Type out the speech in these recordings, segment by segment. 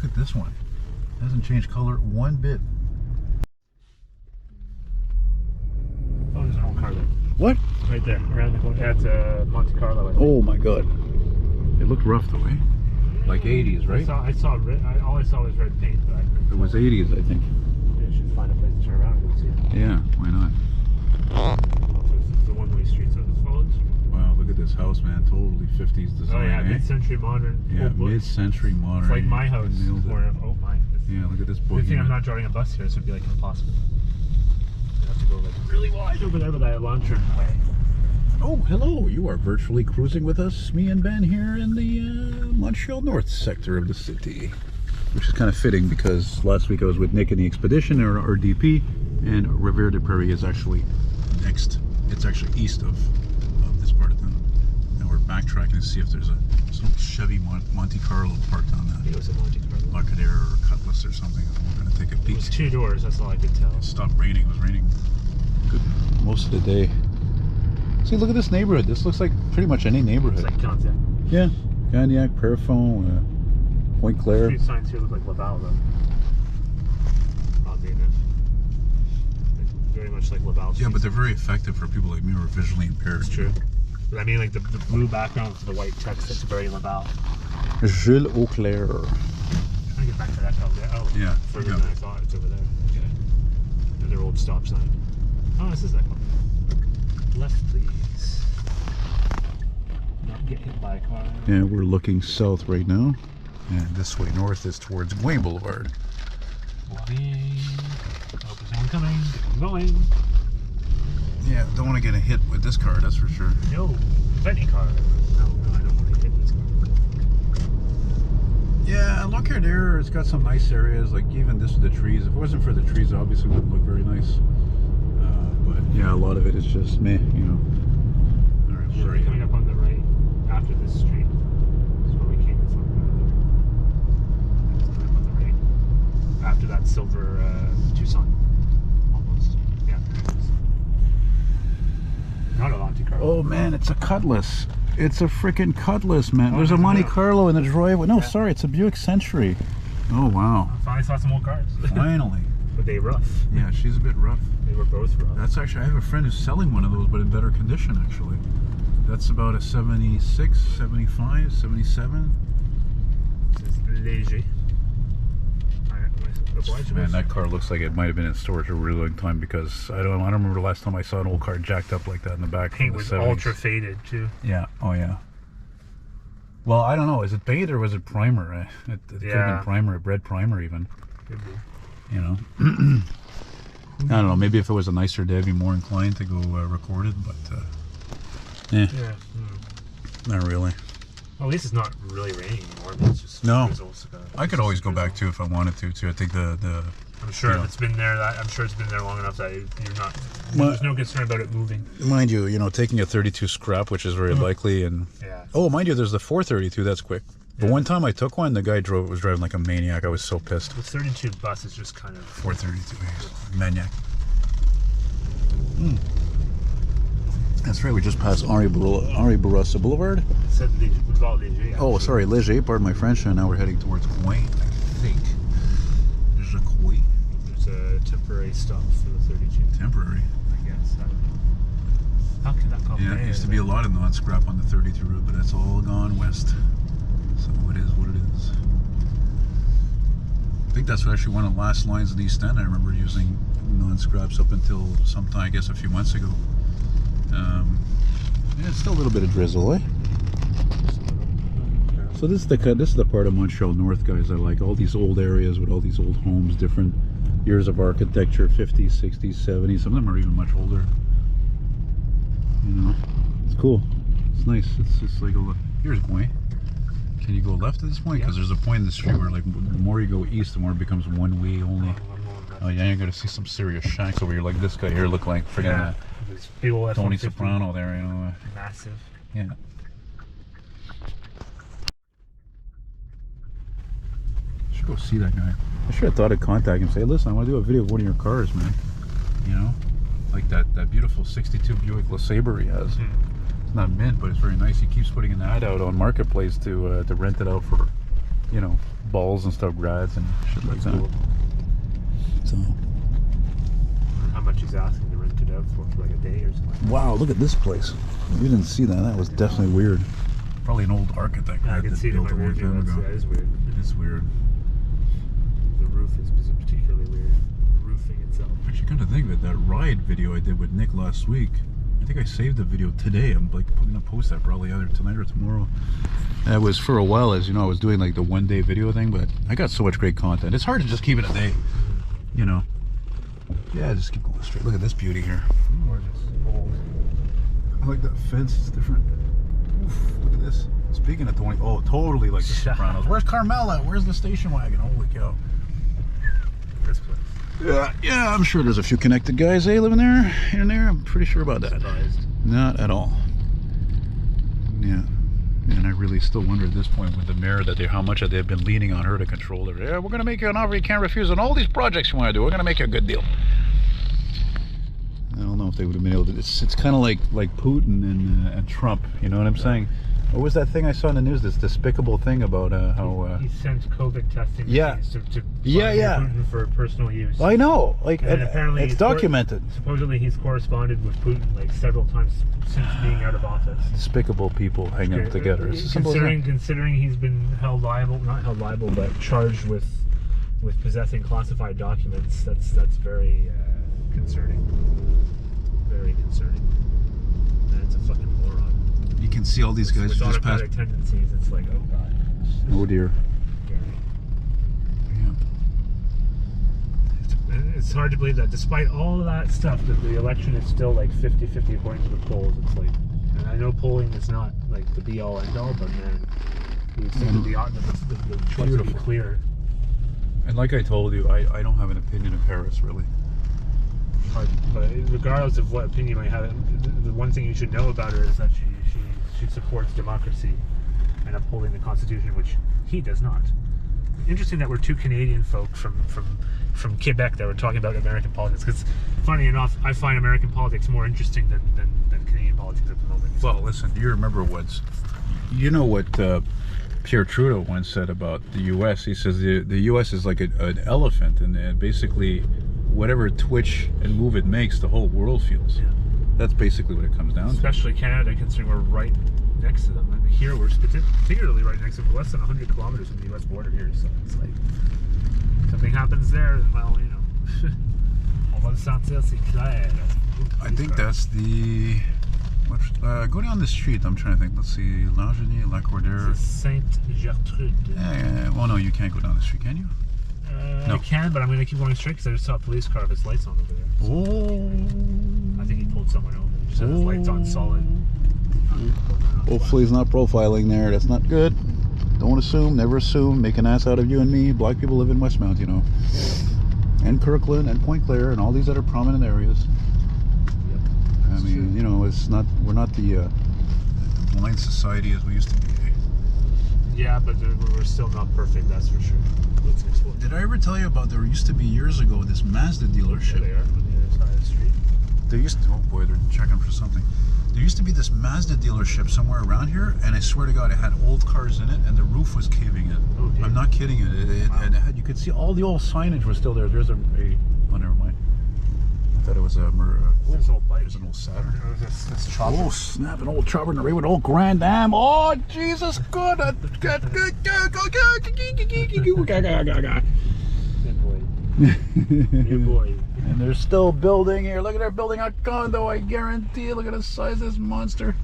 look at this one. It hasn't changed color one bit. Oh, there's an old car there. What? Right there, around the corner. That's Monte Carlo, I think. Oh my god. It looked rough though, eh? Like 80s, right? I saw red, all I saw was red paint, but I couldn't It was 80s, I think. I should find a place to turn around and go see it. Yeah, why not? Oh, so this is the one-way street, so this follows. Wow, look at this house, man. Totally 50s design. Oh yeah, eh? mid-century modern. Yeah, mid-century modern. It's like my house. Oh my. Yeah, look at this Good boogie. thing I'm not driving a bus here. This would be like impossible. I'd have to go like really wide over there, but I have launcher in the way. Oh, hello. You are virtually cruising with us, me and Ben, here in the Montreal North sector of the city. Which is kind of fitting because last week I was with Nick in the Expedition, or RDP, and Rivière de Prairie is actually next. It's actually east of this part of town. Now we're backtracking to see if there's some Chevy Monte Carlo parked on that. It was a Monte Carlo. Buccaneer or Cutlass or something. We're going to take a peek. It was 2 doors, that's all I could tell. It stopped raining. It was raining good most of the day. See, look at this neighborhood. This looks like pretty much any neighborhood. It's like Cognac. Yeah. Cognac, Parfum, Point Claire. Street signs here look like Laval, though. Oddly enough. Very much like Laval. Yeah, but they're very effective for people like me who are visually impaired. It's true. But I mean, like the blue background with the white text, that's very Laval. Gilles Auclair. Trying to get back to that house there. Oh, yeah. Further than I thought. It's over there. Okay. Another old stop sign. Oh, this is that one. Left, please. Not get hit by a car. Yeah, we're looking south right now. And this way north is towards Gouin Boulevard. Walking. Hope there's one coming. Keep on going. Yeah, don't want to get a hit with this car, that's for sure. No, any car. No, I don't want to hit this car. Yeah, look here there. It's got some nice areas, like even this with the trees. If it wasn't for the trees, obviously it wouldn't look very nice. But yeah, a lot of it is just meh, you know. All right, We're sorry. coming up on the right after this street. This is where we came from. It's coming up on the right after that silver Tucson. Almost. Yeah. Not a Monte Carlo. Oh man, it's a Cutlass. It's a freaking Cutlass, man. Oh, There's a Monte yeah. Carlo in the driveway. No, Yeah. sorry, it's a Buick Century. Oh wow. I finally saw some old cars. Finally. But they rough. Yeah, she's a bit rough. They were both rough. That's actually, I have a friend who's selling one of those, but in better condition actually. That's about a 76, 75, 77. This is léger. Man, that car looks like it might have been in storage a really long time because I don't remember the last time I saw an old car jacked up like that in the back. Paint was ultra faded too. Yeah. Oh yeah. Well, I don't know. Is it paint or was it primer? It could have been primer, red primer even. Could be. You know. I don't know. Maybe if it was a nicer day, I'd be more inclined to go record it, but Yeah. Not really. Well, at least it's not really raining anymore. It's just drizzles. I could always go back to if I wanted to. Too. I think the I'm sure you know, if it's been there. I'm sure it's been there long enough that you're not. Well, there's no concern about it moving. mind you, taking a 32 scrap, which is very likely, and Yeah. oh, mind you, there's the 432. That's quick. But one time I took one, the guy was driving like a maniac. I was so pissed. The 32 bus is just kind of 432, maniac. That's right. We just passed Henri Bourassa Boulevard. said Boulevard Léger. Oh, sorry, Léger. Pardon my French. And now we're heading towards Gouin, I think. There's a Gouin. There's a temporary stop for the 32. Temporary. I guess. How could that go? Yeah, it used to be a lot of non-scrap on the 32 route, but that's all gone west. So it is what it is. I think that's actually one of the last lines in the East End. I remember using non-scraps up until sometime, I guess, a few months ago. Yeah, it's still a little bit of drizzle, eh? So this is the part of Montreal North, guys. I like all these old areas with all these old homes, different years of architecture, 50s, 60s, 70s. Some of them are even much older. It's cool. It's nice. It's just like here's Gouin. Can you go left at this point? Because there's a point in the street where, like, the more you go east, the more it becomes one way only. Oh yeah, you're gonna see some serious shacks over here. Like this guy here, look like friggin' Tony Soprano there, Massive. Yeah. Should go see that guy. I should have thought of contacting him. Say, listen, I want to do a video of one of your cars, man. Like that beautiful '62 Buick LeSabre he has. It's not mint, but it's very nice. He keeps putting an ad out on Marketplace to rent it out for, balls and stuff, grads and shit like That's that. cool. So, How much he's asking to rent it out for like a day or something. wow, look at this place. We didn't see that. That was definitely weird. Probably an old architect. Yeah, I can see it in my rear view. That is weird. It is weird. The roof is particularly weird. The roofing itself. Actually, come to think of it, that ride video I did with Nick last week, I think I saved the video today. I'm like gonna post that probably either tonight or tomorrow. That was for a while, as you know, I was doing like the 1 day video thing, but I got so much great content. It's hard to just keep it a day, you know. Yeah, just keep going straight. Look at this beauty here. Gorgeous. Old. I like that fence, it's different. Oof, look at this. Speaking of 20, oh, totally like the Sopranos. Where's Carmella? Where's the station wagon? Holy cow. This place. Yeah, I'm sure there's a few connected guys, living there, here and there. I'm pretty sure about that. Surprised. Not at all. Yeah. And I really still wonder at this point with the mayor that how much they've been leaning on her to control it. Yeah, we're going to make you an offer you can't refuse on all these projects you want to do. We're going to make you a good deal. I don't know if they would have been able to. It's kind of like Putin and Trump. You know what I'm saying? What was that thing I saw in the news? This despicable thing about how he sent COVID testing yeah. machines to Yeah. Putin for personal use. I know, like, and apparently it's documented. Supposedly he's corresponded with Putin like several times since being out of office. Despicable people hanging out together. It's as simple as that. Considering he's been not held liable, but charged with possessing classified documents, that's very concerning. Very concerning. Man's a fucking moron. You can see all these guys with who just passed. autocratic tendencies, it's like, oh god. Oh dear. Yeah. It's hard to believe that despite all of that stuff, that the election is still like 50-50 according to the polls. It's like, and I know polling is not like the be all end all, but man, you think that the choice would be clear. And like I told you, I don't have an opinion of Harris really. But regardless of what opinion you might have, the one thing you should know about her is that she supports democracy and upholding the Constitution, which he does not. Interesting that we're two Canadian folk from Quebec that were talking about American politics, because funny enough, I find American politics more interesting than Canadian politics at the moment. Well, listen, do you remember you know what Pierre Trudeau once said about the U.S.? He says the U.S. is like an elephant, and basically whatever twitch and move it makes, the whole world feels. Yeah. That's basically what it comes down to. Especially Canada, considering we're right next to them. I mean, here we're particularly right next to them. We're less than 100 kilometers from the U.S. border here, so it's like, something happens there, well, you know, on va le sentir, c'est clair. I think that's the... go down the street, I'm trying to think. Let's see, Langenier, Lacordaire. Sainte-Gertrude. Yeah. Well, no, you can't go down the street, can you? No. I can, but I'm going to keep going straight because I just saw a police car with its lights on over there. So Oh. I think he pulled someone over. He just had his lights on solid. Hopefully he's not profiling there. That's not good. Don't assume, never assume. Make an ass out of you and me. Black people live in Westmount, you know. And Kirkland and Point Claire and all these other prominent areas. Yep. I mean, you know, we're not the blind society as we used to be. Yeah, but we're still not perfect, that's for sure. Let's explore. Did I ever tell you about there used to be years ago this Mazda dealership? There they are, on the other side of the street. There used to, oh boy, they're checking for something. There used to be this Mazda dealership somewhere around here, and I swear to God, it had old cars in it, and the roof was caving in. Oh, dear. I'm not kidding you. Wow. And it had, you could see all the old signage was still there. There's oh, never mind. I thought it was a There's an old bike. There's an old Saturn. This chopper. Oh snap! An old chopper in the rain with an old Grand Am. Oh Jesus! Good. Good boy. Good boy. And they're still building here. Look at they're building a condo. I guarantee. Look at the size of this monster.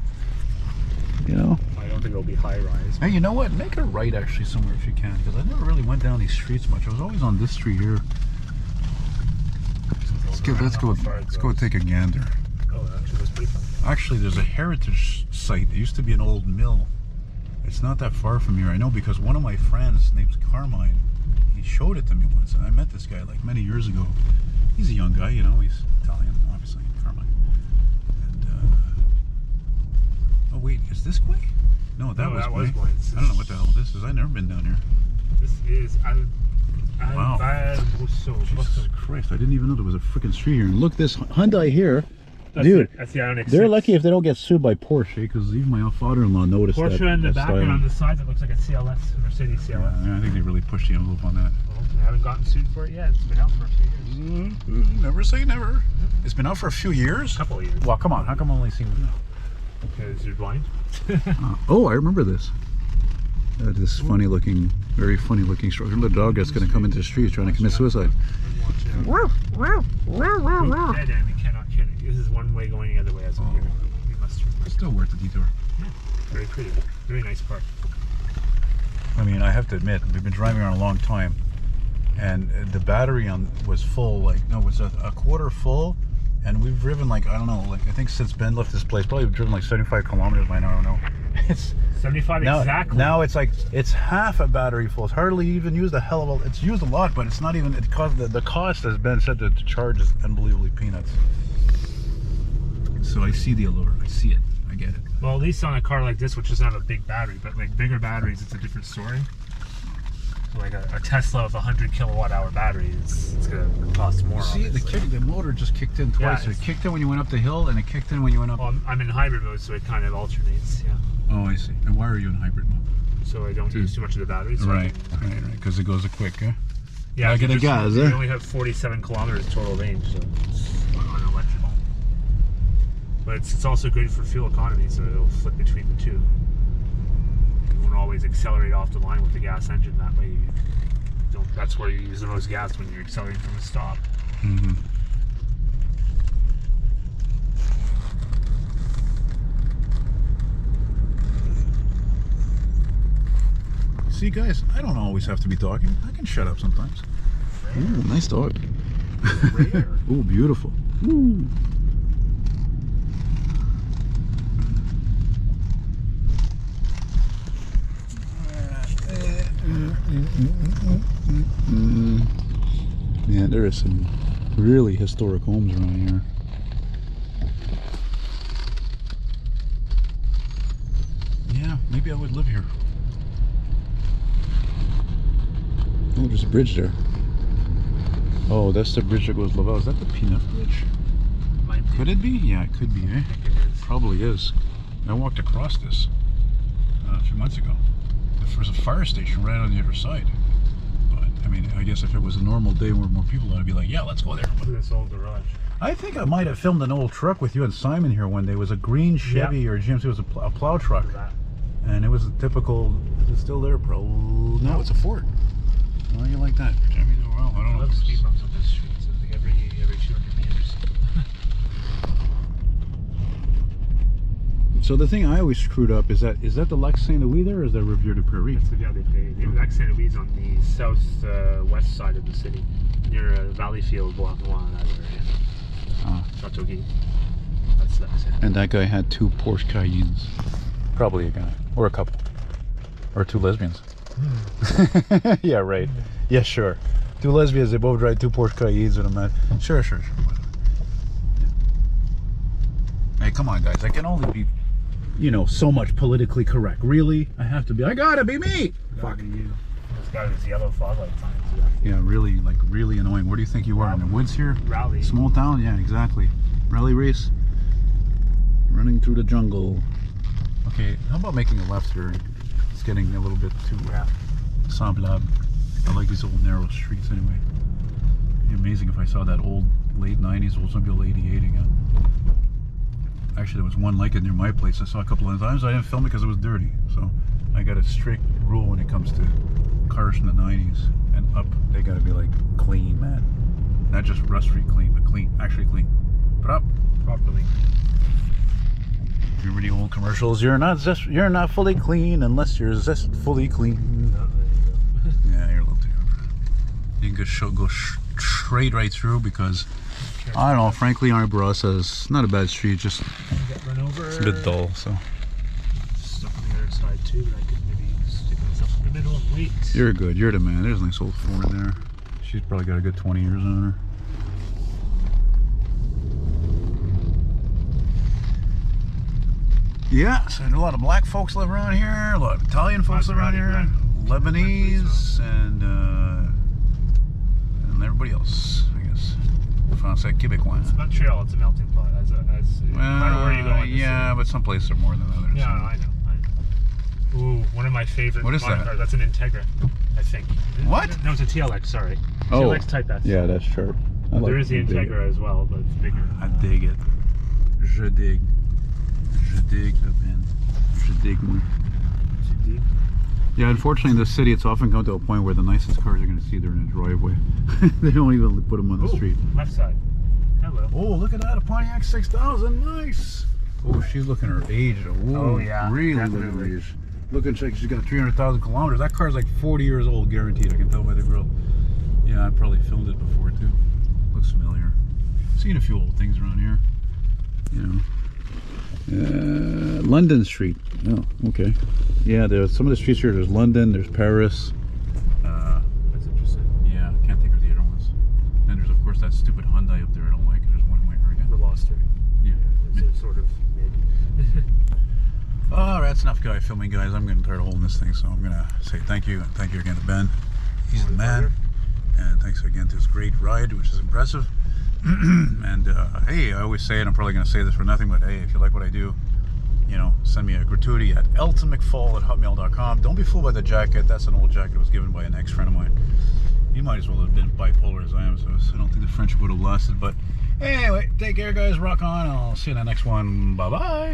You know. I don't think it'll be high rise. Hey, you know what? Make a right actually somewhere if you can, because I never really went down these streets much. I was always on this street here. Let's go take a gander. Oh, actually, that's pretty fun. Actually, there's a heritage site. There used to be an old mill. It's not that far from here. I know because one of my friends, name's Carmine, he showed it to me once, and I met this guy like many years ago. He's a young guy, you know. He's Italian, obviously, Carmine. And oh wait, is this Gway? No, that was Gway. I don't know what the hell this is. I've never been down here. This is Wow. Jesus Christ, I didn't even know there was a freaking street here. And look, this Hyundai here Dude, that's the Ioniq they're 6. lucky if they don't get sued by Porsche, because even my father-in-law noticed that. Porsche in the that back style. and on the sides it looks like a CLS, a Mercedes CLS. Yeah, I think they really pushed the envelope on that. Well, they haven't gotten sued for it yet. It's been out for a few years. Never say never. It's been out for a few years? A couple of years. Well, come on. How come I only seen it? Because you're blind. Oh, I remember this. This funny looking, very funny looking structure. The dog that's going to come into the streets trying to commit suicide. Dead end, we cannot kill it. This is one way going the other way as well. We must turn. It's still worth the detour. Yeah, very pretty. Very nice park. I mean, I have to admit, we've been driving around a long time, and the battery was full, like, no, it was a quarter full, and we've driven, like, I don't know, like, I think since Ben left this place, probably we've driven like 75 kilometers by now, I don't know. It's 75 now, exactly. Now it's like, it's half a battery full. It's hardly even used a hell of a, it's used a lot, but it's not even, it cost, the cost, as Ben said, to charge is unbelievably peanuts. So I see the allure, I see it, I get it. Well, at least on a car like this, which doesn't have a big battery, but like bigger batteries, it's a different story. So like a Tesla with a 100 kilowatt hour battery, it's gonna cost more. See, the motor just kicked in twice. Yeah, It kicked in when you went up the hill, and it kicked in when you went up. Well, I'm in hybrid mode, so it kind of alternates. Yeah. Oh, I see. And why are you in hybrid mode? So I don't use too much of the battery. So Right, because it goes quick, huh? Yeah. I get a gas, You eh? only have 47 kilometers total range, so it's on electrical. But it's also good for fuel economy, so it'll flip between the two. You won't always accelerate off the line with the gas engine. That way, you don't. That's where you use the most gas when you're accelerating from a stop. Mm-hmm. See, guys, I don't always have to be talking. I can shut up sometimes. Ooh, nice dog. Rare. Ooh, beautiful. Ooh. Yeah, there are some really historic homes around here. Yeah, maybe I would live here. Oh, there's a bridge there. Oh, that's the bridge that goes to Laval. Is that the Peanut Bridge? Might be. Could it be? Yeah, it could be, eh? I think it is. Probably is. I walked across this a few months ago. There's a fire station right on the other side. But, I mean, I guess if it was a normal day where more people, I'd be like, yeah, let's go there. Look at this old garage. I think I might have filmed an old truck with you and Simon here one day. It was a green Chevy or GMC. It was a plow truck. And it was a typical, is it still there, bro? No, it's a Ford. Well, you like that? Chevy, well, I don't I know. love speed bumps on this street. So I think every 200 meters. So the thing I always screwed up is that the Lex St. Louis there, or is that Rivière de Prairie? That's the Lex St. Louis on the southwest side of the city, near Valleyfield, Bois Noir, that area. Chateau Guy. That's Lex. And that guy had 2 Porsche Cayennes. Probably a guy. Or a couple. Or 2 lesbians. Yeah, right. Yeah, sure. 2 lesbians, they both drive 2 Porsche Cayennes with a man. Sure. Yeah. Hey, come on, guys. I can only be, so much politically correct. Really? I have to be. I gotta be me! Fuck. You. This guy with his yellow fog light signs. Yeah, really, really annoying. Where do you think you are? In the woods here? Raleigh. Small town? Yeah, exactly. Rally race. Running through the jungle. Okay, how about making a left here? It's getting a little bit too semblable. I like these old narrow streets anyway. It'd be amazing if I saw that old late 90s Oldsmobile 88 again. Actually, there was one like it near my place. I saw a couple of times. I didn't film it because it was dirty. So I got a strict rule when it comes to cars from the 90s and up. They got to be like clean, man. Not just rust-free clean, but clean. Actually clean. Put up Properly. Remember the old commercials? You're not fully clean unless you're fully clean. Oh, there you go. Yeah, you're a little too. You can go straight right through because I don't know. Frankly, our Barossa is not a bad street. Just Get run over. it's a bit dull. So Stuck on the other side too, but I could maybe stick myself in the middle and wait. you're good. You're the man. There's a nice old Ford there. She's probably got a good 20 years on her. Yeah, so a lot of black folks live around here, a lot of Italian folks live around here, Lebanese, and everybody else, I guess. Français Québécois. It's Montreal. It's a melting pot. As a no matter where you go in the yeah, city. but some places are more than others. Yeah, I know. Ooh, one of my favorite What is modern that? cars. That's an Integra, I think. What? No, it's a TLX, sorry. Oh. TLX Type S. Yeah, that's sharp. There is the Integra as well, but it's bigger. I dig it. Je dig. Je dig le Ben. Je dig moi. Yeah, unfortunately in this city it's often come to a point where the nicest cars you're going to see they're in a driveway. They don't even put them on the street. Left side. Hello. Oh, look at that, a Pontiac 6000, nice. Oh, she's looking her age. Oh, yeah, really definitely. looking her age. Looking like she's got 300,000 kilometers. That car's like 40 years old, guaranteed. I can tell by the grill. Yeah, I probably filmed it before too. Looks familiar. Seen a few old things around here. You know. London Street. Oh, okay. Yeah, there's some of the streets here. There's London, there's Paris. That's interesting. Yeah, can't think of the other ones. Then there's of course that stupid Hyundai up there I don't like. There's one in my area. The Veloster. Yeah. It's sort of mid. Oh, that's enough guy filming, guys. I'm getting tired of holding this thing, so I'm gonna say thank you. Thank you again to Ben. He's the man. And thanks again to this great ride, which is impressive. And hey, I always say it, I'm probably going to say this for nothing, but hey, if you like what I do, you know, send me a gratuity at eltonmcfall@hotmail.com. Don't be fooled by the jacket. That's an old jacket that was given by an ex-friend of mine. He might as well have been bipolar as I am, so I don't think the friendship would have lasted. But anyway, take care, guys. Rock on. I'll see you in the next one. Bye-bye.